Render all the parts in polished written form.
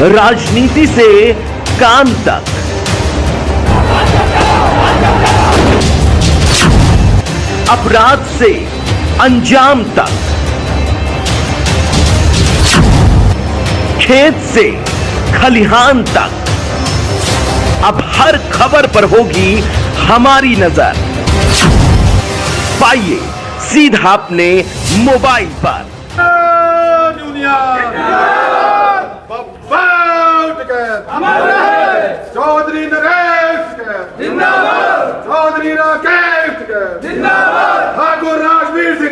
राजनीति से काम तक, अपराध से अंजाम तक, खेत से खलिहान तक, अब हर खबर पर होगी हमारी नजर। पाइए सीधा अपने मोबाइल पर। चौधरी नरेश जिंदाबाद, चौधरी राकेश जिंदाबाद, ठाकुर राजवीर सिंह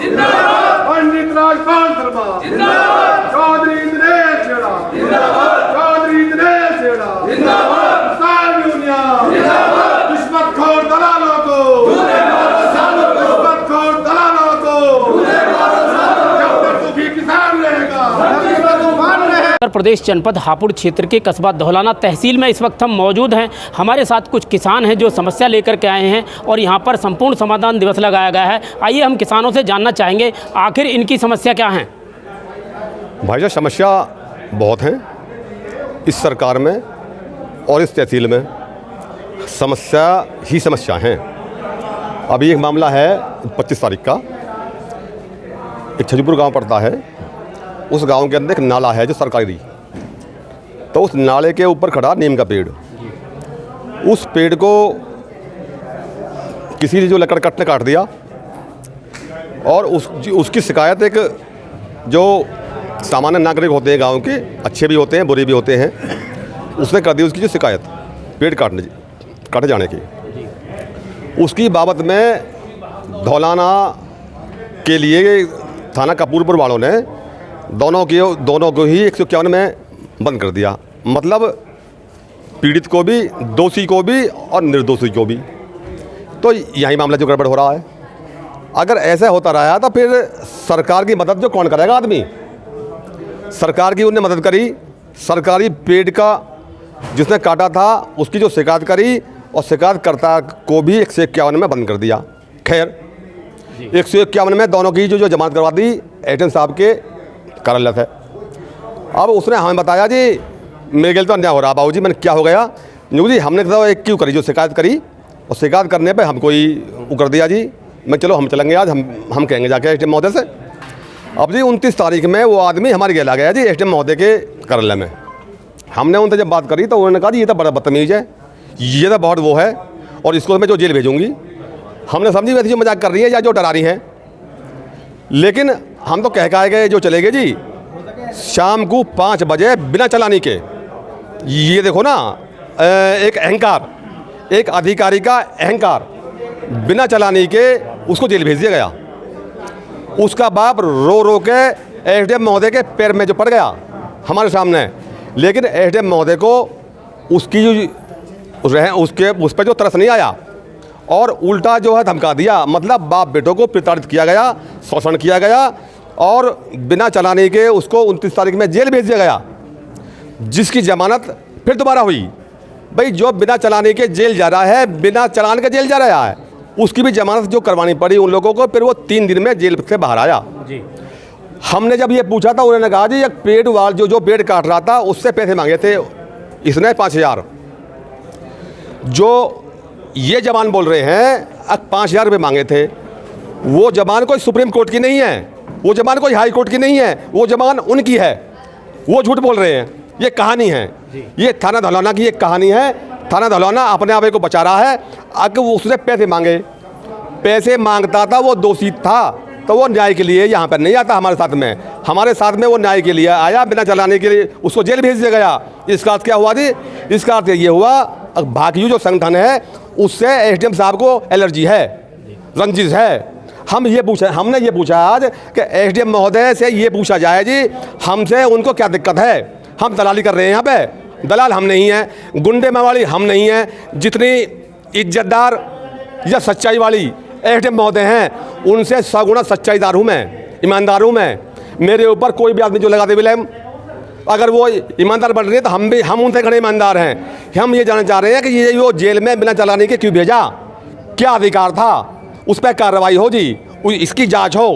जिंदाबाद, पंडित राजपाल शर्मा जिंदाबाद, चौधरी दिनेश जिंदाबाद, चौधरी दिनेश जिंदाबाद, किसान यूनियन जिंदाबाद, रिश्वतखोर दलालों को रिश्वतखोर दलालों को जब तक दुखी किसान रहेगा उत्तर प्रदेश जनपद हापुड़ क्षेत्र के कस्बा धौलाना तहसील में इस वक्त हम मौजूद हैं। हमारे साथ कुछ किसान हैं जो समस्या लेकर के आए हैं और यहाँ पर संपूर्ण समाधान दिवस लगाया गया है। आइए हम किसानों से जानना चाहेंगे आखिर इनकी समस्या क्या है। भाई साहब, समस्या बहुत हैं इस सरकार में और इस तहसील में। समस्या ही समस्या हैं। अभी एक मामला है 25 तारीख का, एक छजपुर गांव पड़ता है। उस गांव के अंदर एक नाला है जो सरकारी, तो उस नाले के ऊपर खड़ा नीम का पेड़। उस पेड़ को किसी ने जो लकड़ कट ने काट दिया और उसकी शिकायत एक जो सामान्य नागरिक होते हैं गांव के, अच्छे भी होते हैं बुरे भी होते हैं, उसने कर दी उसकी जो शिकायत पेड़ काटे जाने की। उसकी बाबत में धौलाना के लिए थाना कपूरपुर वालों ने दोनों को ही 151 में बंद कर दिया। मतलब पीड़ित को भी, दोषी को भी और निर्दोषी को भी। तो यही मामला जो गड़बड़ हो रहा है। अगर ऐसा होता रहा तो फिर सरकार की मदद जो कौन करेगा? आदमी। सरकार की उनने मदद करी, सरकारी पेड़ का जिसने काटा था उसकी जो शिकायत करी और शिकायतकर्ता को भी 151 में बंद कर दिया। खैर 151 में दोनों की जो जमानत करवा दी एसडीएम साहब के कार्यालय है। अब उसने हमें बताया जी मेरे गिल तो अन्याय हो रहा बाबू जी। मैंने क्या हो गया? जी हमने तो एक क्यों करी, जो शिकायत करी और शिकायत करने पे हमको ही वो कर दिया जी। मैं चलो हम चलेंगे आज, हम कहेंगे जाके एसडीएम महोदय से। अब जी 29 तारीख में वो आदमी हमारे गेला गया जी एसडीएम महोदय के कार्यालय में। हमने उनसे जब बात करी तो उन्होंने कहा जी ये तो बड़ा बदतमीज़ है, ये तो बहुत वो है और इसको मैं जो जेल भेजूँगी। हमने समझी वैसे जो मजाक कर रही है या जो डरा रही हैं, लेकिन हम तो कह गए जो चले गए जी शाम को 5 बजे बिना चलाने के। ये देखो ना, एक अहंकार, एक अधिकारी का अहंकार, बिना चलाने के उसको जेल भेज दिया गया। उसका बाप रो रो के एसडीएम महोदय के पैर में जो पड़ गया हमारे सामने। लेकिन एसडीएम महोदय को उसकी उस पर जो तरस नहीं आया और उल्टा जो है धमका दिया। मतलब बाप बेटों को प्रताड़ित किया गया, शोषण किया गया और बिना चलाने के उसको 29 तारीख में जेल भेज दिया गया, जिसकी जमानत फिर दोबारा हुई। भाई जो बिना चलाने के जेल जा रहा है, बिना चलाने के जेल जा रहा है, उसकी भी जमानत जो करवानी पड़ी उन लोगों को, फिर वो 3 दिन में जेल से बाहर आया जी। हमने जब ये पूछा था उन्होंने कहा जी एक पेड़ वाल जो पेड़ काट रहा था उससे पैसे मांगे थे इसने 5000। जो ये जबान बोल रहे हैं 5000 रुपये मांगे थे। वो जबान कोई सुप्रीम कोर्ट की नहीं है, वो जबान कोई हाई कोर्ट की नहीं है, वो जबान उनकी है। वो झूठ बोल रहे हैं। ये कहानी है, ये थाना धौलाना की एक कहानी है। थाना धौलाना अपने आप को बचा रहा है। अगर उसने पैसे मांगता था, वो दोषी था, तो वो न्याय के लिए यहाँ पर नहीं आता हमारे साथ में वो न्याय के लिए आया। बिना चलाने के लिए उसको जेल भेज दिया गया। इसका अर्थ क्या हुआ जी? इसका अर्थ ये हुआ भाकियू जो संगठन है उससे एसडीएम साहब को एलर्जी है, रंजिश है। हमने ये पूछा आज कि एसडीएम महोदय से ये पूछा जाए जी हमसे उनको क्या दिक्कत है। हम दलाली कर रहे हैं, यहाँ पे दलाल हम नहीं हैं, गुंडे मवाली हम नहीं हैं। जितनी इज्जतदार या सच्चाई वाली एसडीएम महोदय हैं उनसे 100 गुना सच्चाईदार हूँ मैं, ईमानदार हूँ मैं। मेरे ऊपर कोई भी आदमी जो लगा दे विलेम, अगर वो ईमानदार बन रही है तो हम उनसे खड़े ईमानदार हैं। हम ये जानना चाह रहे हैं कि ये वो जेल में बिना चलाने के क्यों भेजा, क्या अधिकार था, उस पर कार्रवाई हो जी, इसकी जांच हो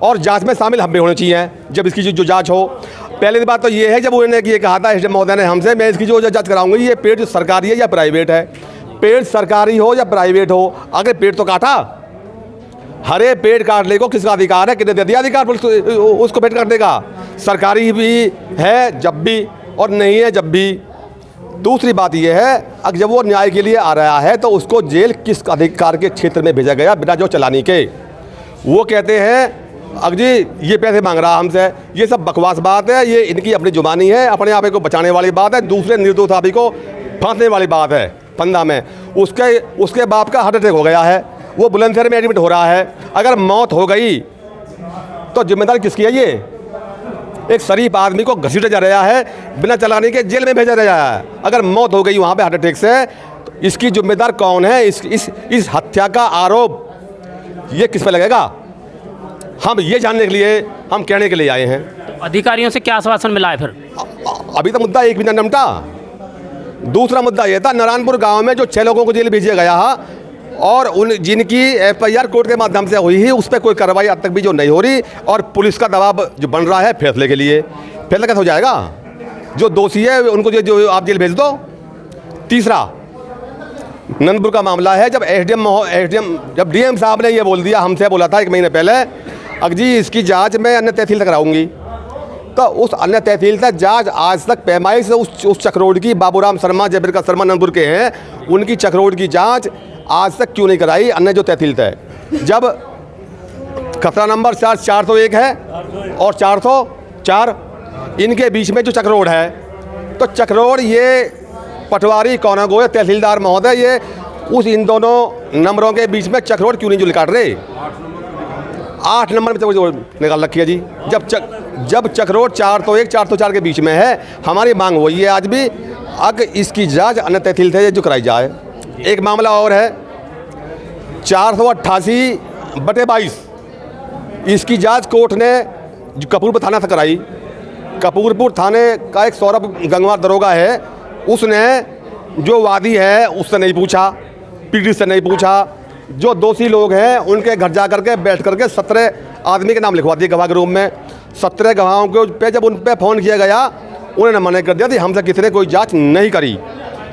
और जांच में शामिल हम भी होने चाहिए जब इसकी जो जांच हो। पहले बात तो ये है, जब उन्होंने ये कहा था एसडीएम महोदय ने हमसे, मैं इसकी जो जांच कराऊंगी, ये पेड़ सरकारी है या प्राइवेट है, पेड़ सरकारी हो या प्राइवेट हो, अगर पेड़ तो काटा, हरे पेड़ काटने को किसका अधिकार है, कितने दे दिया अधिकार उसको पेड़ काटने का? सरकारी भी है जब भी और नहीं है जब भी। दूसरी बात यह है, अगर जब वो न्याय के लिए आ रहा है तो उसको जेल किस अधिकार के क्षेत्र में भेजा गया बिना जो चलाने के? वो कहते हैं अगर जी ये पैसे मांग रहा हमसे, ये सब बकवास बात है, ये इनकी अपनी जुबानी है, अपने आप को बचाने वाली बात है, दूसरे निर्दोष आदमी को फांसने वाली बात है। फंदा में उसके बाप का हार्ट अटैक हो गया है, वो बुलंदशहर में एडमिट हो रहा है। अगर मौत हो गई तो जिम्मेदारी किसकी है? ये एक शरीफ आदमी को घसीटा जा रहा है, बिना चलाने के जेल में भेजा रहा है। अगर मौत हो गई वहाँ पे हार्ट अटैक से, तो इसकी जिम्मेदार कौन है? इस हत्या का आरोप ये किस पे लगेगा? हम ये जानने के लिए, हम कहने के लिए आए हैं। तो अधिकारियों से क्या आश्वासन मिला है फिर? अभी तो मुद्दा एक भी न निपटा। दूसरा मुद्दा यह था, नारायणपुर गांव में जो 6 लोगों को जेल भेजा गया और उन जिनकी एफआईआर कोर्ट के माध्यम से हुई है, उस पर कोई कार्रवाई अब तक भी जो नहीं हो रही, और पुलिस का दबाव जो बन रहा है फैसले के लिए। फैसला कैसे हो जाएगा? जो दोषी है उनको जो आप जेल भेज दो। तीसरा नंदपुर का मामला है, जब एसडीएम जब डीएम साहब ने ये बोल दिया, हमसे बोला था 1 महीने पहले, अगर जी इसकी जांच मैं अन्य तहसील तक कराऊंगी, तो उस अन्य तहसील तक जांच आज तक पैमाइश से उस चक्रोड की, बाबूराम शर्मा, जयप्रकाश शर्मा नंदपुर के हैं, उनकी चक्रोड की जांच आज तक क्यों नहीं कराई अन्य जो तहसील तय? जब खतरा नंबर 401 है और 404 इनके बीच में जो चक्रोड है, तो चक्रोड ये पटवारी कौनागो तहसीलदार महोदय, ये इन दोनों नंबरों के बीच में चक्रोड क्यों नहीं जो काट रहे? 8 नंबर में निकाल रखी है जी। जब चक्रोड 401 404 के बीच में है, हमारी मांग वही है आज भी, अगर इसकी जांच अन्य तहसील से जो कराई जाए। एक मामला और है 488/22, इसकी जांच कोर्ट ने कपूरपुर थाना से कराई। कपूरपुर थाने का एक सौरभ गंगवार दरोगा है, उसने जो वादी है उससे नहीं पूछा, पीड़ित से नहीं पूछा, जो दोषी लोग हैं उनके घर जा करके बैठ करके 17 आदमी के नाम लिखवा दिए गवाह के रूम में। 17 गवाहों के पे जब उन पर फ़ोन किया गया, उन्होंने मना कर दिया कि हमसे किसी ने कोई जांच नहीं करी।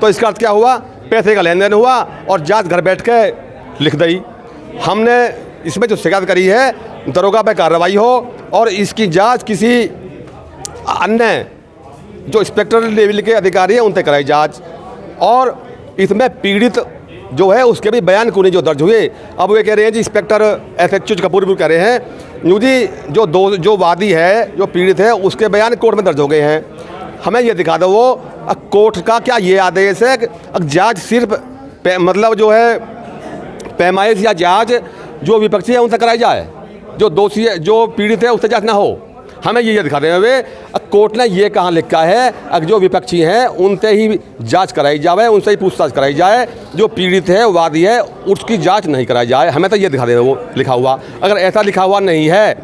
तो इसका अर्थ क्या हुआ? पैसे का लेन देन हुआ और जांच घर बैठ के लिख दी। हमने इसमें जो शिकायत करी है, दरोगा पे कार्रवाई हो और इसकी जांच किसी अन्य जो इंस्पेक्टर लेवल के अधिकारी हैं उनसे कराई जांच, और इसमें पीड़ित जो है उसके भी बयान क्यों नहीं जो दर्ज हुए? अब वे कह रहे हैं जी इंस्पेक्टर SHO कपूरपुर कह रहे हैं जी जो वादी है, जो पीड़ित है, उसके बयान कोर्ट में दर्ज हो गए हैं। हमें ये दिखा दो वो कोर्ट का क्या ये आदेश है कि जांच सिर्फ मतलब जो है पैमाइश या जांच जो विपक्षी है उनसे कराई जाए, जो दोषी है, जो पीड़ित है उससे जांच ना हो? हमें ये दिखा दें वे कोर्ट ने ये कहाँ लिखा है, अगर जो विपक्षी हैं उनसे ही जांच कराई जाए, उनसे ही पूछताछ कराई जाए, जो पीड़ित है, वादी है, उसकी जांच नहीं कराई जाए। हमें तो ये दिखा दें वो लिखा हुआ। अगर ऐसा लिखा हुआ नहीं है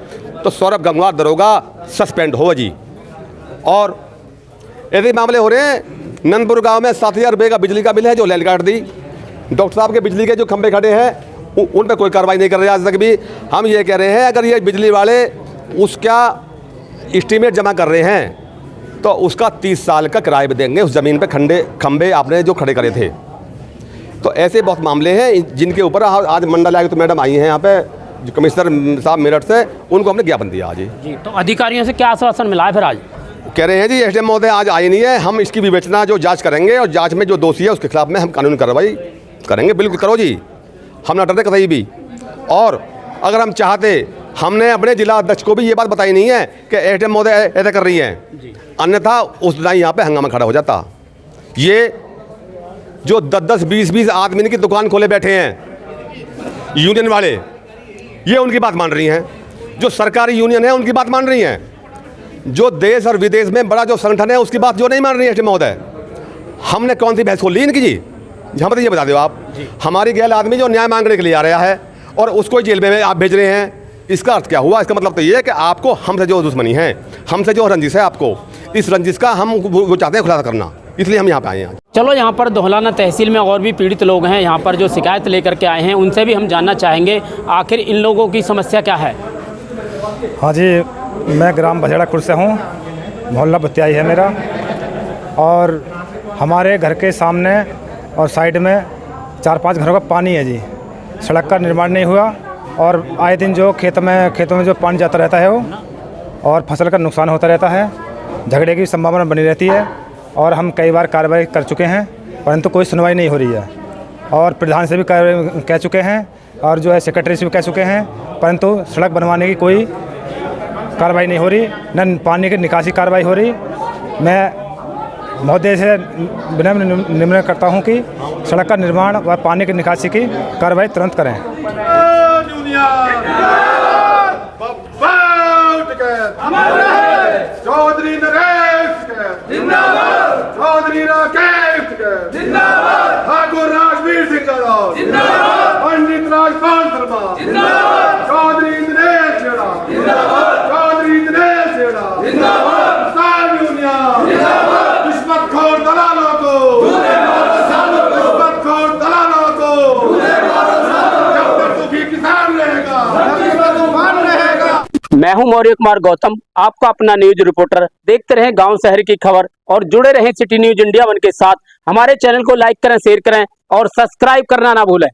तो सौरभ गंगवार दरोगा सस्पेंड हो जी। और ऐसे मामले हो रहे हैं, नंदपुर गांव में 7,000 रुपये का बिजली का बिल है जो लाइन काट दी। डॉक्टर साहब के बिजली के जो खंभे खड़े हैं उन पर कोई कार्रवाई नहीं कर रहे आज तक भी। हम ये कह रहे हैं अगर ये बिजली वाले उसका एस्टीमेट जमा कर रहे हैं तो उसका 30 साल का किराया भी देंगे उस ज़मीन पे खंभे आपने जो खड़े करे थे। तो ऐसे बहुत मामले हैं जिनके ऊपर आज मंडल आयुक्त मैडम आई हैं यहाँ पे, जो कमिश्नर साहब मेरठ से, उनको हमने ज्ञापन दिया आज जी। तो अधिकारियों से क्या आश्वासन मिला है फिर? आज कह रहे हैं जी एसडीएम महोदय आज आए नहीं है, हम इसकी विवेचना जो जांच करेंगे और जांच में जो दोषी है उसके खिलाफ में हम कानूनी कार्रवाई करेंगे। बिल्कुल करो जी, हम ना डरते कहीं भी। और अगर हम चाहते, हमने अपने जिला अध्यक्ष को भी ये बात बताई नहीं है कि एसडीएम महोदय ऐसा कर रही हैं, अन्यथा उस दिन यहाँ पे हंगामा खड़ा हो जाता। ये जो 10-10, 20-20 आदमी की दुकान खोले बैठे हैं यूनियन वाले, ये उनकी बात मान रही हैं। जो सरकारी यूनियन है उनकी बात मान रही हैं। जो देश और विदेश में बड़ा जो संगठन है उसकी बात जो नहीं मान रही है एसडीएम महोदय। हमने कौन सी बहस खोल ली इनकी जी? यहाँ पर ये बता दो आप। हमारी गैर आदमी जो न्याय मांगने के लिए आ रहा है और उसको जेल में आप भेज रहे हैं, इसका अर्थ क्या हुआ? इसका मतलब तो ये है कि आपको हमसे जो दुश्मनी है, हमसे जो रंजिश है, आपको इस रंजिश का हम वो चाहते हैं खुलासा करना, इसलिए हम यहाँ पे आए हैं। चलो, यहाँ पर दोहलाना तहसील में और भी पीड़ित लोग हैं यहाँ पर जो शिकायत लेकर के आए हैं, उनसे भी हम जानना चाहेंगे आखिर इन लोगों की समस्या क्या है। हाँ जी, मैं ग्राम बजेड़ापुर से हूँ, मोहल्ला बत्तियाई है मेरा। और हमारे घर के सामने और साइड में 4-5 घरों का पानी है जी। सड़क का निर्माण नहीं हुआ और आए दिन जो खेतों में जो पानी जाता रहता है वो, और फसल का नुकसान होता रहता है। झगड़े की संभावना बनी रहती है और हम कई बार कार्रवाई कर चुके हैं परंतु कोई सुनवाई नहीं हो रही है। और प्रधान से भी कह चुके हैं और जो है सेक्रेटरी से भी कह चुके हैं, परंतु सड़क बनवाने की कोई कार्रवाई नहीं हो रही, न पानी की निकासी कार्रवाई हो रही। मैं महोदय से विनम्र निवेदन करता हूं कि सड़क का निर्माण व पानी की निकासी की कार्रवाई तुरंत करें। चौधरी नरेश चौधरी राकेश ठाकुर राजवीर सिंह पंडित राजपाल शर्मा चौधरी दिनेश चौधरी दिनेश किसान यूनियन रिश्वतखोर दलालों को रिश्वतखोर दलालों को जब तक सुखी किसान रहेगा तूफान रहेगा। मैं हूं मौर्य कुमार गौतम, आपका अपना न्यूज रिपोर्टर। देखते रहें गांव शहर की खबर और जुड़े रहें सिटी न्यूज इंडिया 1 के साथ। हमारे चैनल को लाइक करें, शेयर करें और सब्सक्राइब करना ना भूलें।